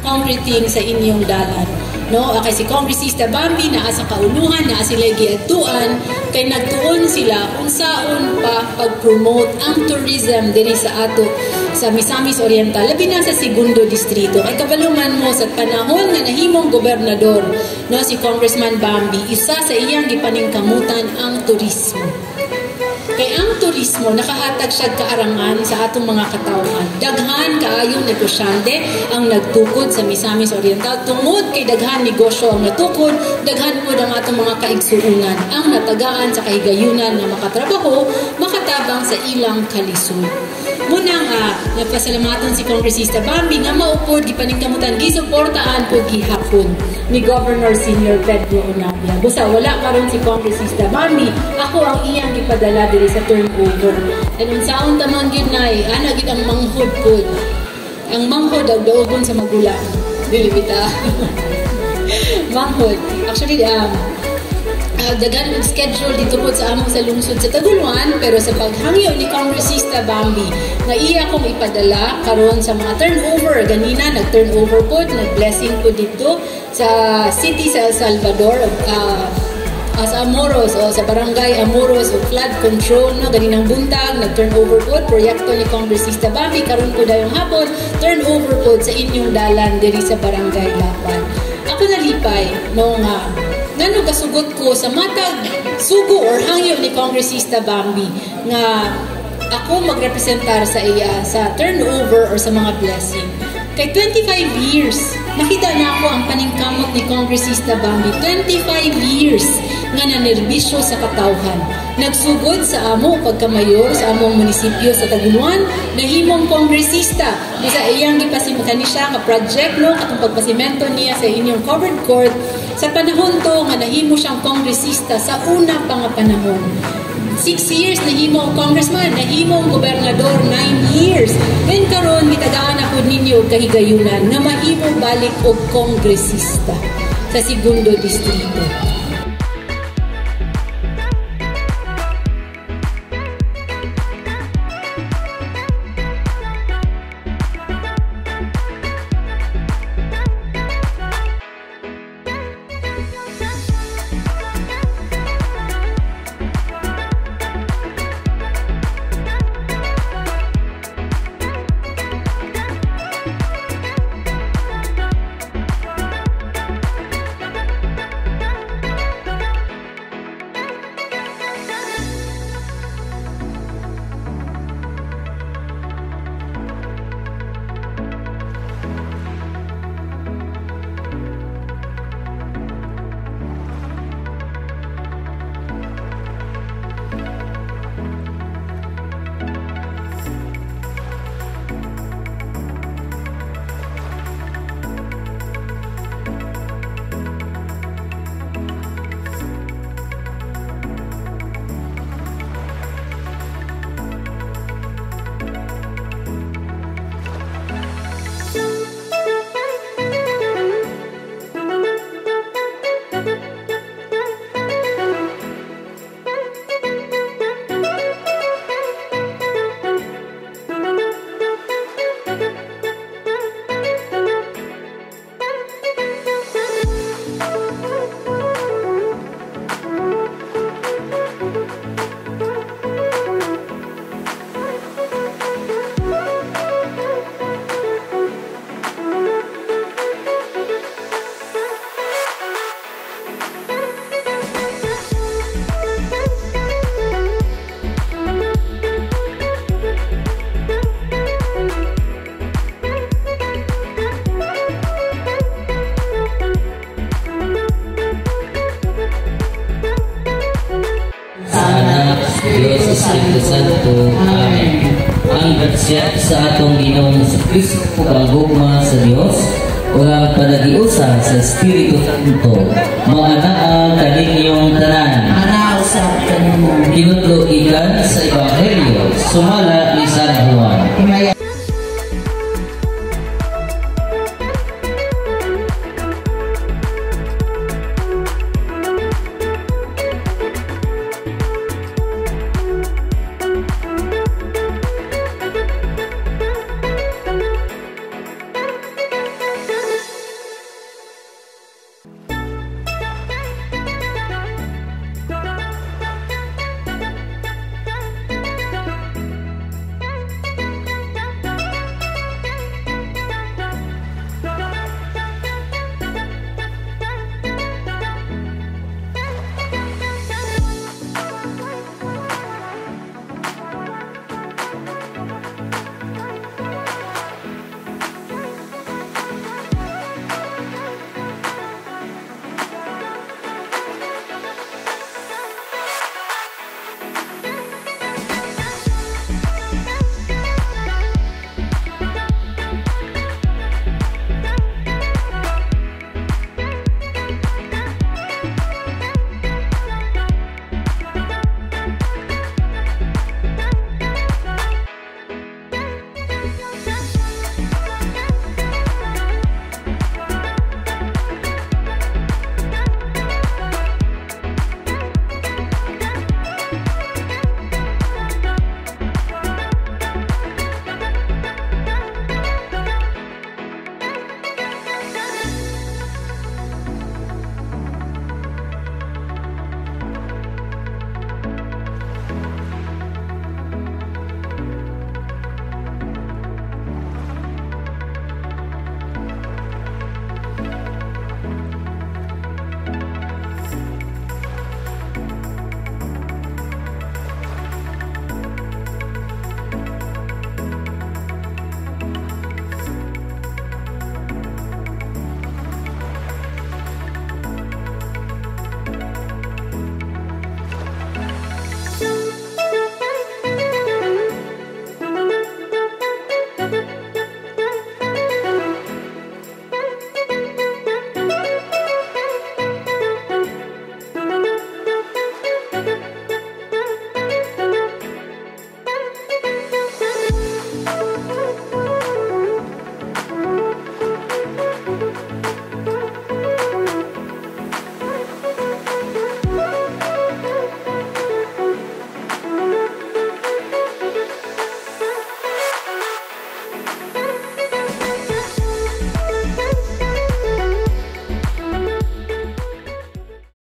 concreting sa inyong dalan. No, kay si Kongresista Bambi naa sa kauluhan, naa sila giadtuan kay nagtuon sila unsaon pa pag-promote ang tourism diri sa ato sa Misamis Oriental, labi na sa segundo distrito. Kay kabaluman mo sa panahon nga nahimong gobernador, no, si Congressman Bambi, isa sa iyang gipaningkamutan ang turismo. Kay ang turismo nakahatag siya kaarangan sa atong mga katawhan. Daghan kaayong negosyante ang nagtukod sa Misamis Oriental. Tungod kay daghan negosyo ang natukod, daghan po ang atong mga kaigsuunan ang natagaan sa kahigayunan na makatrabaho, makatabang sa ilang kalisod. Muna nga, nagpasalamatan si Kongresista Bambi nga maupod, gipaningkamutan, gisuportaan po gihapon ni Governor Senior Pedro Onabia. Busa, wala karon si Kongresista Bambi, ako ang iyang gipadala diri sa turnover. And unsaon tamang gyud nay, ana gid ang manghod pod. Ang manghod daw daogon sa magulang. Dili bita. Manghod. Actually, dagan ang schedule dito po sa among sa lungsod sa Taguluan, pero sa paghangyo ni Kongresista Bambi na iya kong ipadala karon sa mga turnover. Ganina nag-turnover po, nag-blessing po dito sa city sa El Salvador, sa Amoros o sa barangay Amoros o flood control, no, ganinang buntag nag-turnover po proyekto ni Kongresista Bambi. Karon po dayong hapon turnover po sa inyong dalan diri sa barangay Lapan. Ako nalipay nung ngano kasugot ko sa matag sugo or hangyo ni Kongresista Bambi nga ako magrepresentar sa iya sa turnover or sa mga blessing. Kay 25 years, nakita na ako ang paningkamot ni Kongresista Bambi. 25 years nga nanerbisyo sa katawhan. Nagsugod sa amo pagkamayor sa among munisipyo sa Taguluan, nahimong kongresista. Bisa iyang gipasimukan ni siya nga project, no, katong pagpasimento niya sa inyong covered court. Sa panahon to nga nahimo siyang kongresista sa una pa nga panahon. 6 years nahimo ang congressman, nahimo ang gobernador 9 years. Then karon gitagaan ako ninyo kahigayunan na mahimo balik og kongresista sa segundo distrito. Espiritu Santo. Amen. Ang gracia sa atong Ginoong Kristo ug ang gugma sa Dios ug ang panagiusa sa Espiritu Santo maanaa kaninyong tanan. Ana usab kanimo. Kinudlo ikan sa Ebanghelyo sumala ni San Juan.